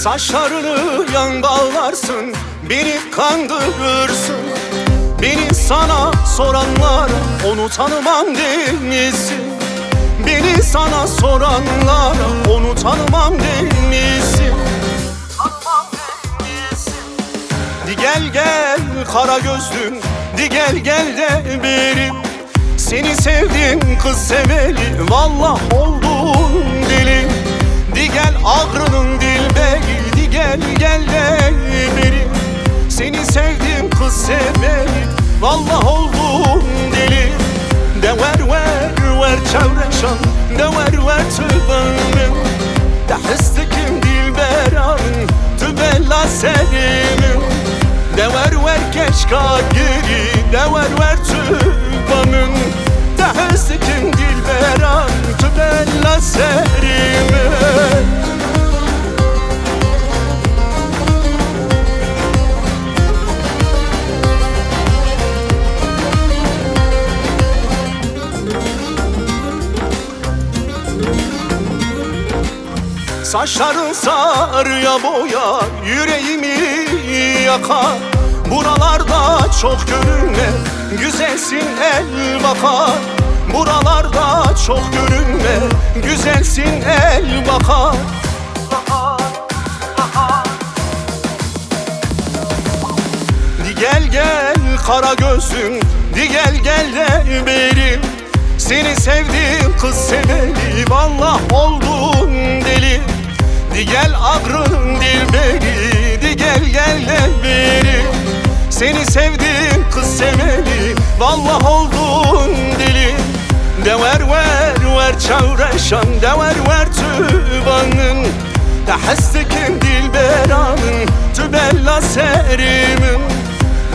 Saçlarını yan bağlarsın, beni kandırırsın. Beni sana soranlara onu tanımam demişsin. Beni sana soranlara onu tanımam demişsin. Di gel gel kara gözlüm, di gel gel de benim. Seni sevdim kız seveli, vallah oldum deli. Di gel ağrının dilberi, di gel gel de benim. Seni sevdim kız seveli, vallah oldum deli. De ver çevreşan, de ver tübenim. De hıstikim dilberanın, tübella serimim. De ver keşka geri, de ver tübenim. De hıstikim dilberanın, tübella serimim. Saçların sarıya boyar, yüreğimi yakar. Buralarda çok görünme, güzelsin el bakar. Buralarda çok görünme, güzelsin el bakar. Di gel gel kara gözüm, di gel gel de benim. Seni sevdim kız seveli, vallah oldum deli. Di gel ağrının dilberi, di gel gel de benim. Seni sevdim kız seveli, vallah oldum deli. De ver çevreşan, de ver tübanın. De hıstikim dilberanın, tübella serimim.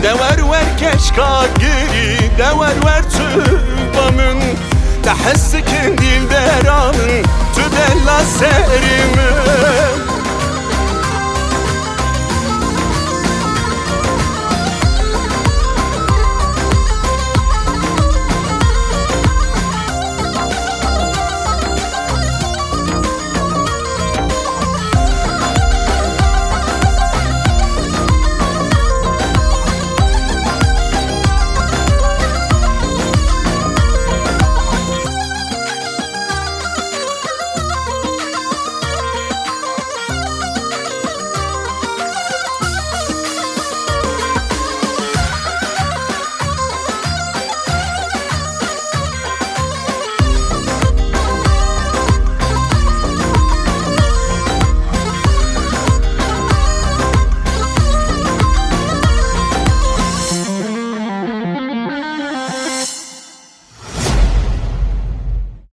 De ver keşka geri, de ver tübamın. De hıstikim dilberanın, tübella